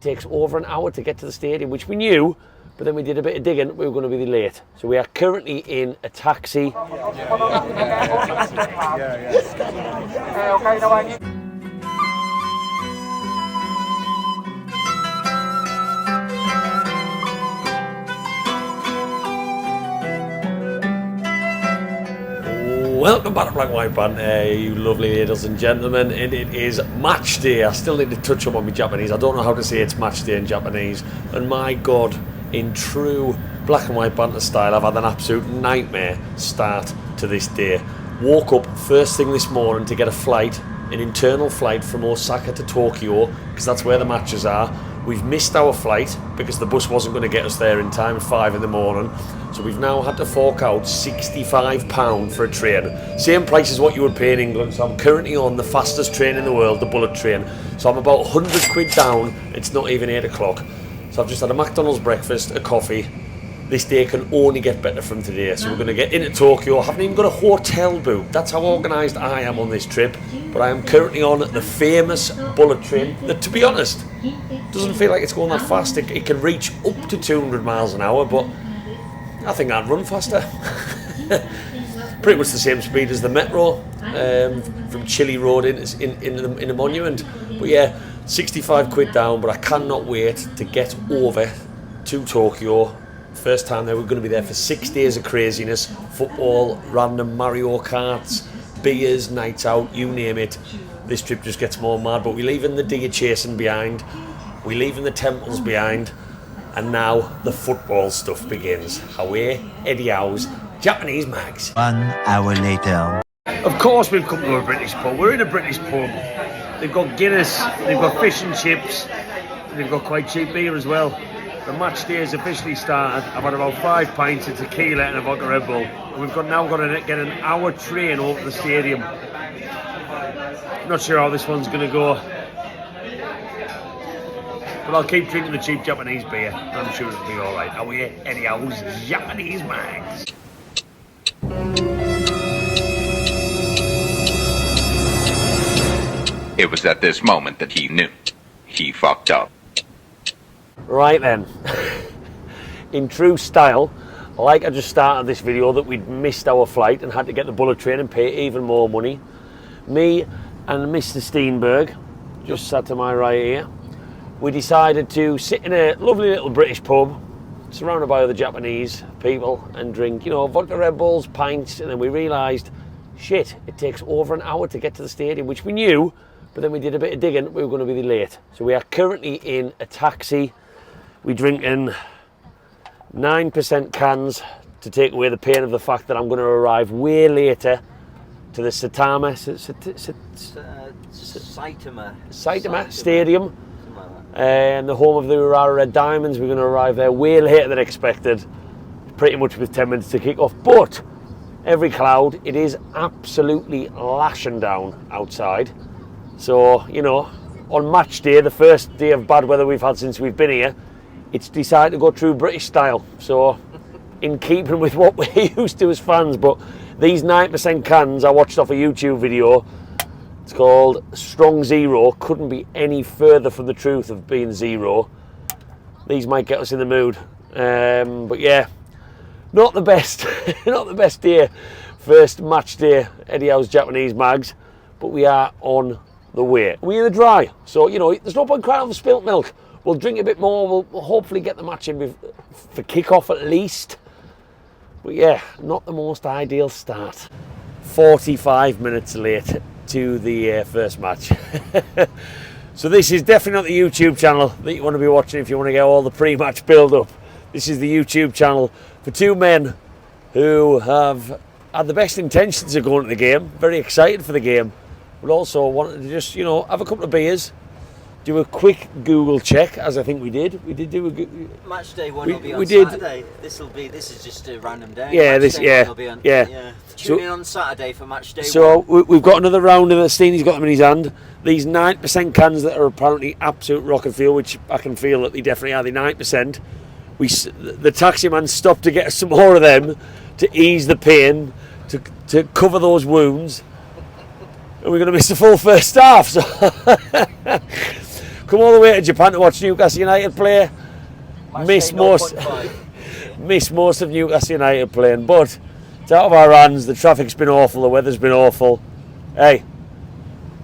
takes over an hour to get to the stadium, which we knew, but then we did a bit of digging, we were going to be late. So we are currently in a taxi. Welcome back to Black and White Banter, you lovely ladies and gentlemen, and it is match day. I still need to touch up on my Japanese. I don't know how to say it's match day in Japanese, and my God, in true Black and White Banter style, I've had an absolute nightmare start to this day. Woke up first thing this morning to get a flight, an internal flight from Osaka to Tokyo, because that's where the matches are. We've missed our flight because the bus wasn't going to get us there in time at 5 in the morning. So we've now had to fork out £65 for a train. Same price as what you would pay in England. So I'm currently on the fastest train in the world, the bullet train. So I'm about 100 quid down. It's not even 8 o'clock. So I've just had a McDonald's breakfast, a coffee. This day can only get better from today. So we're going to get into Tokyo. I haven't even got a hotel booked. That's how organised I am on this trip. But I am currently on the famous bullet train that, to be honest, doesn't feel like it's going that fast. It can reach up to 200 miles an hour, but I think I'd run faster. Pretty much the same speed as the metro from Chile Road in the monument. But yeah, 65 quid down, but I cannot wait to get over to Tokyo. First time there, we're going to be there for 6 days of craziness. Football, random Mario Karts, beers, nights out, you name it. This trip just gets more mad, but we're leaving the deer chasing behind. We're leaving the temples behind. And now the football stuff begins. Away, Eddie Howe's Japanese mags. 1 hour later. Of course we've come to a British pub. We're in a British pub. They've got Guinness, they've got fish and chips, and they've got quite cheap beer as well. The match day has officially started. I've had about 5 pints of tequila and a vodka Red Bull. And we've now got to get an hour train over to the stadium. Not sure how this one's going to go. But I'll keep drinking the cheap Japanese beer. I'm sure it'll be alright. Are we Eddie Howe's Japanese mags? It was at this moment that he knew. He fucked up. Right then. In true style, like I just started this video, that we'd missed our flight and had to get the bullet train and pay even more money. Me and Mr. Steenberg, just sat to my right here, we decided to sit in a lovely little British pub surrounded by other Japanese people and drink, you know, vodka Red Bulls, pints, and then we realised, shit, it takes over an hour to get to the stadium, which we knew, but then we did a bit of digging, we were going to be late. So we are currently in a taxi. We're drinking 9% cans to take away the pain of the fact that I'm going to arrive way later to the Saitama Stadium. And the home of the Urawa Red Diamonds. We're going to arrive there way later than expected, pretty much with 10 minutes to kick off. But every cloud, it is absolutely lashing down outside. So, you know, on match day, the first day of bad weather we've had since we've been here, it's decided to go true British style. So, in keeping with what we're used to as fans, but these 9% cans I watched off a YouTube video. It's called Strong Zero. Couldn't be any further from the truth of being zero. These might get us in the mood. But yeah, not the best, not the best day. First match day, Eddie Howe's Japanese mags. But we are on the way. We're in the dry. So, you know, there's no point crying over spilt milk. We'll drink a bit more. We'll hopefully get the match in for kick-off at least. But yeah, not the most ideal start. 45 minutes late to the first match. So this is definitely not the YouTube channel that you want to be watching if you want to get all the pre-match build-up. This is the YouTube channel for two men who have had the best intentions of going to the game, very excited for the game, but also wanted to just, you know, have a couple of beers, do a quick Google check, as I think we did. We did do a match day one will be on Saturday. This is just a random day. Yeah, Tune in on Saturday for match day. So we've got another round of the Steenie's got them in his hand. These 9% cans that are apparently absolute rocket fuel, which I can feel that they definitely are. The 9%. The taxi man stopped to get us some more of them to ease the pain, to cover those wounds. And we're going to miss the full first half. So Come all the way to Japan to watch Newcastle United play. Miss most of Newcastle United playing, but it's out of our hands. The traffic's been awful, the weather's been awful. Hey,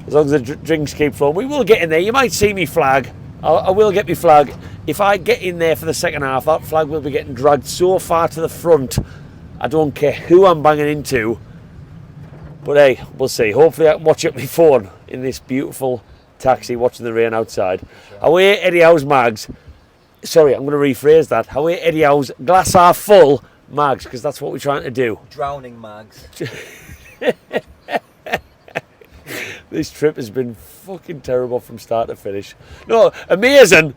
as long as the drinks keep flowing, we will get in there. You might see me flag. I will get me flag. If I get in there for the second half, that flag will be getting dragged so far to the front. I don't care who I'm banging into. But hey, we'll see. Hopefully I can watch it on my phone in this beautiful taxi, watching the rain outside. Away Eddie Howe's mags. Sorry, I'm going to rephrase that. Away Eddie Howe's glass half full mags, because that's what we're trying to do. Drowning mags. This trip has been fucking terrible from start to finish. No, amazing,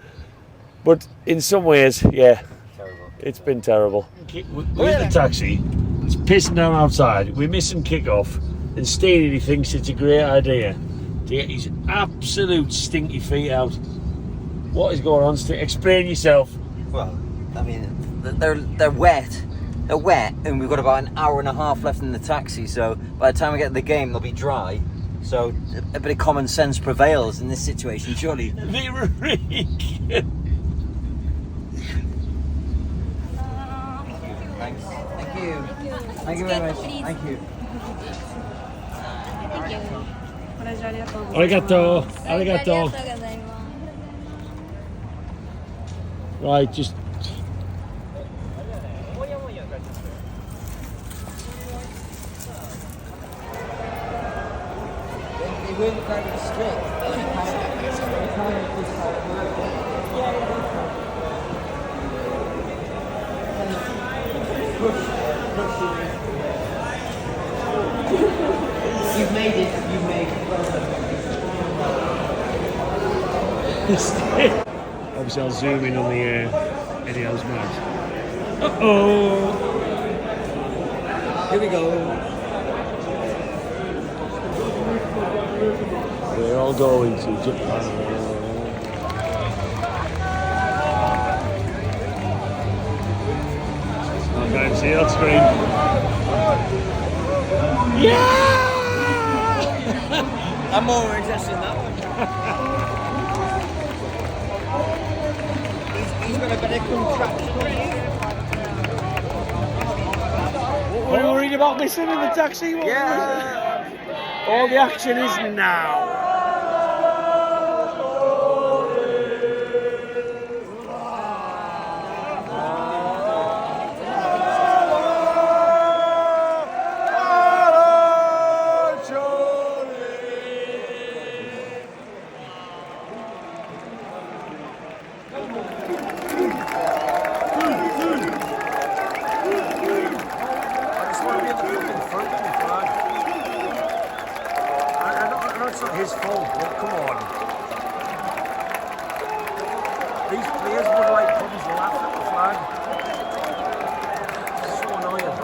but in some ways, yeah, terrible. It's been terrible. We're in the taxi. It's pissing down outside. We're missing kick-off, and Steenie thinks it's a great idea to get his absolute stinky feet out. What is going on, Steve? Explain yourself. Well, I mean, they're wet. They're wet, and we've got about an hour and a half left in the taxi. So by the time we get to the game, they'll be dry. So a bit of common sense prevails in this situation, surely. They were really good. Thanks. Thank you. Thank you very much. Thank you. Arigato. Arigato. Right, just... They weren't very strict. You've made it. You've made it. Obviously, I'll zoom in on the Eddie Howe's mags. Uh-oh! Here we go. We're all going to Japan. I'm going to see that screen. Yeah! I'm more interested in that one. He's got a better contraption than you. What were you worried about missing in the taxi? Yeah. All the action is now. It's not his fault, but come on. These players would like probably laugh at the flag. It's so annoying.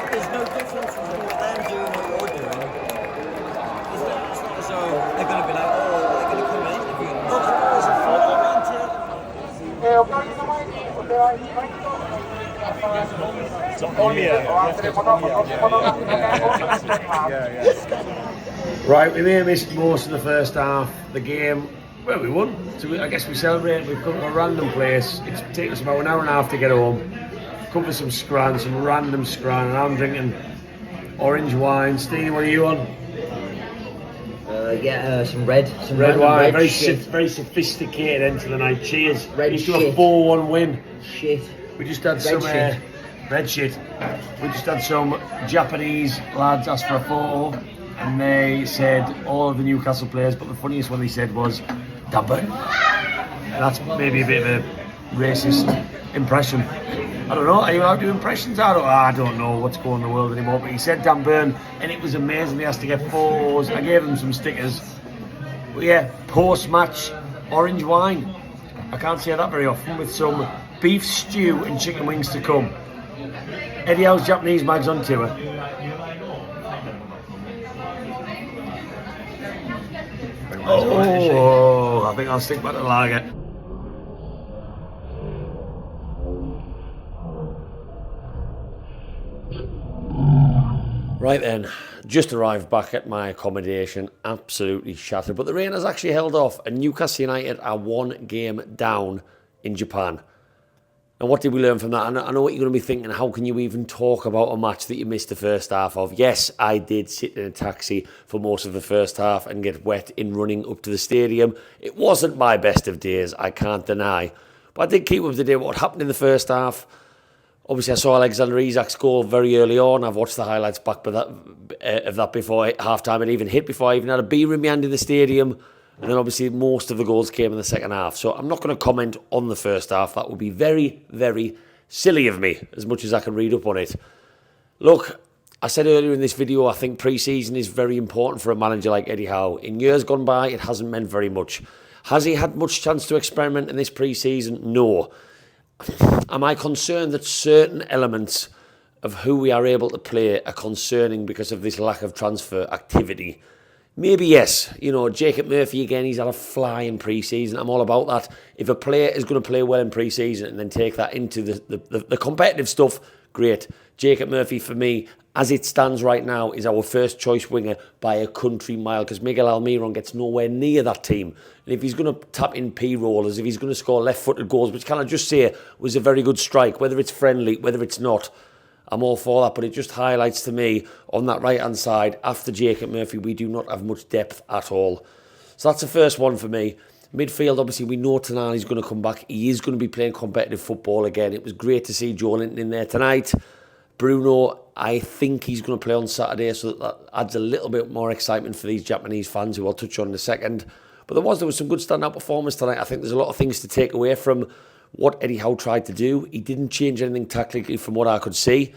There's no difference between what they're doing and what you're doing. It's not as though they're going to be like, oh, they're going to come in. Look, there's a photo being Right, we may have missed most of the first half. The game, well, we won. So I guess we celebrate. We've come to a random place. It's taken us about an hour and a half to get home. Come for some scran, some random scran, and I'm drinking orange wine. Steenie, what are you on? Some red wine. Red Very sophisticated end to the night. Cheers. Red He's to shit. a 4-1 win. Shit. We just had Red some shit. red shit. We just had some Japanese lads ask for a photo, and they said all of the Newcastle players, but the funniest one they said was Dunburn. That's maybe a bit of a racist impression. I don't know. Are you allowed to do impressions? I don't know what's going on in the world anymore. But he said Dunburn, and it was amazing. He has to get photos. I gave him some stickers. But yeah, post-match orange wine. I can't say that very often, with some beef stew and chicken wings to come. Eddie Howe's Japanese mags on tour. Oh, I think I'll stick by the lager. Right then, just arrived back at my accommodation, absolutely shattered. But the rain has actually held off, and Newcastle United are 1 game down in Japan. And what did we learn from that? I know what you're going to be thinking. How can you even talk about a match that you missed the first half of? Yes, I did sit in a taxi for most of the first half and get wet in running up to the stadium. It wasn't my best of days, I can't deny. But I did keep up to date what happened in the first half. Obviously, I saw Alexander Isak's goal very early on. I've watched the highlights back of that before half-time. It even hit before I even had a beer in my hand in the stadium. And then obviously most of the goals came in the second half. So I'm not going to comment on the first half. That would be very, very silly of me, as much as I can read up on it. Look, I said earlier in this video, I think pre-season is very important for a manager like Eddie Howe. In years gone by, it hasn't meant very much. Has he had much chance to experiment in this pre-season? No. Am I concerned that certain elements of who we are able to play are concerning because of this lack of transfer activity? Maybe yes. You know, Jacob Murphy, again, he's had a fly in pre-season. I'm all about that. If a player is going to play well in pre-season and then take that into the competitive stuff, great. Jacob Murphy, for me, as it stands right now, is our first choice winger by a country mile because Miguel Almiron gets nowhere near that team. And if he's going to tap in P-rollers, if he's going to score left-footed goals, which can I just say was a very good strike, whether it's friendly, whether it's not, I'm all for that, but it just highlights to me on that right-hand side, after Jacob Murphy, we do not have much depth at all. So that's the first one for me. Midfield, obviously, we know Tonali's going to come back. He is going to be playing competitive football again. It was great to see Joe Linton in there tonight. Bruno, I think he's going to play on Saturday, so that adds a little bit more excitement for these Japanese fans, who I'll touch on in a second. But there was some good standout performance tonight. I think there's a lot of things to take away from what Eddie Howe tried to do. He didn't change anything tactically from what I could see.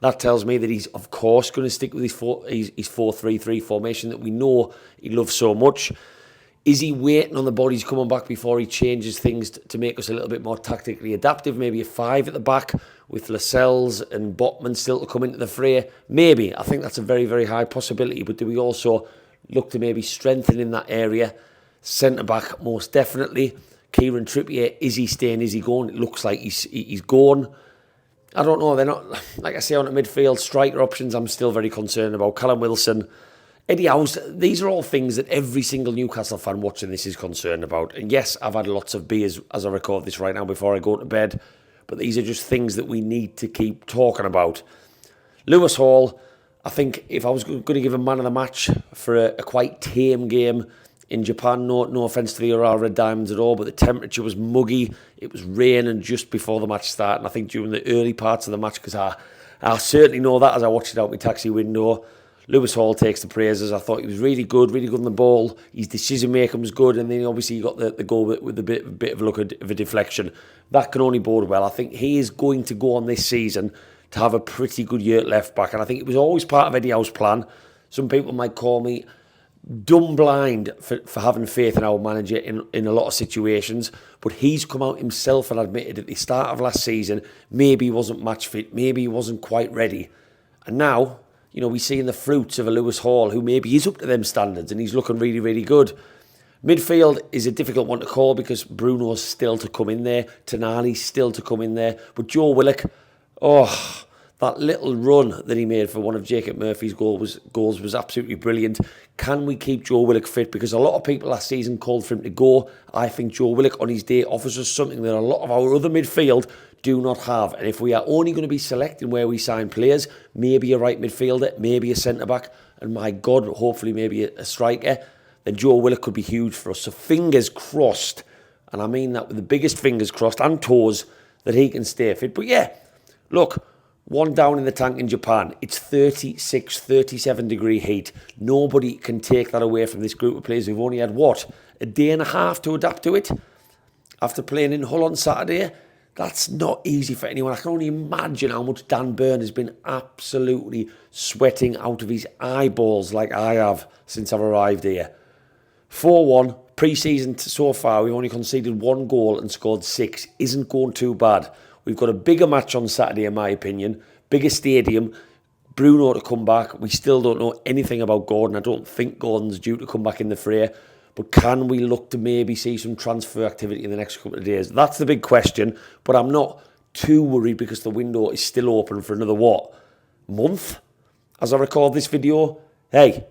That tells me that he's, of course, going to stick with his 4-3-3 formation that we know he loves so much. Is he waiting on the bodies coming back before he changes things to make us a little bit more tactically adaptive? Maybe a 5 at the back with Lascelles and Botman still to come into the fray? Maybe. I think that's a very, very high possibility. But do we also look to maybe strengthen in that area? Centre-back, most definitely. Kieran Trippier, is he staying? Is he going? It looks like he's gone. I don't know. They're not, like I say, on the midfield, striker options, I'm still very concerned about. Callum Wilson, Eddie Howe's, these are all things that every single Newcastle fan watching this is concerned about. And yes, I've had lots of beers as I record this right now before I go to bed. But these are just things that we need to keep talking about. Lewis Hall, I think if I was going to give a man of the match for a quite tame game in Japan, no offence to the Urawa Red Diamonds at all, but the temperature was muggy. It was raining just before the match started. And I think during the early parts of the match, because I certainly know that as I watched it out my taxi window, Lewis Hall takes the praises. I thought he was really good on the ball. His decision making was good, and then obviously he got the goal with a bit of a look of a deflection. That can only bode well. I think he is going to go on this season to have a pretty good year at left back, and I think it was always part of Eddie Howe's plan. Some people might call me dumb blind for having faith in our manager in a lot of situations, but he's come out himself and admitted at the start of last season maybe he wasn't match fit, maybe he wasn't quite ready, and now, you know, we're seeing the fruits of a Lewis Hall who maybe is up to them standards and he's looking really, really good. Midfield is a difficult one to call because Bruno's still to come in there, Tonali's still to come in there, but Joe Willock, that little run that he made for one of Jacob Murphy's goals was absolutely brilliant. Can we keep Joe Willock fit? Because a lot of people last season called for him to go. I think Joe Willock on his day offers us something that a lot of our other midfield do not have. And if we are only going to be selecting where we sign players, maybe a right midfielder, maybe a centre-back, and my God, hopefully maybe a striker, then Joe Willock could be huge for us. So fingers crossed, and I mean that with the biggest fingers crossed and toes, that he can stay fit. But yeah, look, one down in the tank in Japan. It's 36, 37 degree heat. Nobody can take that away from this group of players who've only had, a day and a half to adapt to it? After playing in Hull on Saturday, that's not easy for anyone. I can only imagine how much Dan Burn has been absolutely sweating out of his eyeballs like I have since I've arrived here. 4-1, pre-season so far, we've only conceded 1 goal and scored 6. Isn't going too bad. We've got a bigger match on Saturday, in my opinion. Bigger stadium. Bruno to come back. We still don't know anything about Gordon. I don't think Gordon's due to come back in the fray. But can we look to maybe see some transfer activity in the next couple of days? That's the big question. But I'm not too worried because the window is still open for another, month? as I record this video, hey,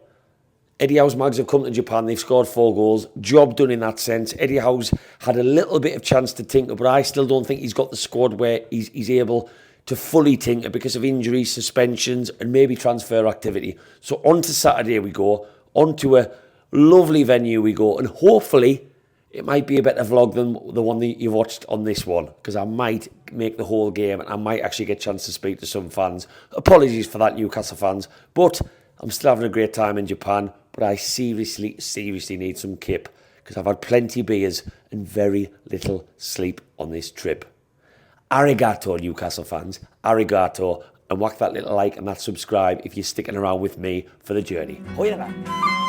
Eddie Howe's Mags have come to Japan. They've scored 4 goals. Job done in that sense. Eddie Howe's had a little bit of chance to tinker, but I still don't think he's got the squad where he's able to fully tinker because of injuries, suspensions, and maybe transfer activity. So on to Saturday we go. On to a lovely venue we go. And hopefully it might be a better vlog than the one that you watched on this one, because I might make the whole game and I might actually get a chance to speak to some fans. Apologies for that, Newcastle fans. But I'm still having a great time in Japan. But I seriously need some kip because I've had plenty of beers and very little sleep on this trip. Arigato, Newcastle fans. Arigato. And whack that little like and that subscribe if you're sticking around with me for the journey. Hoyara.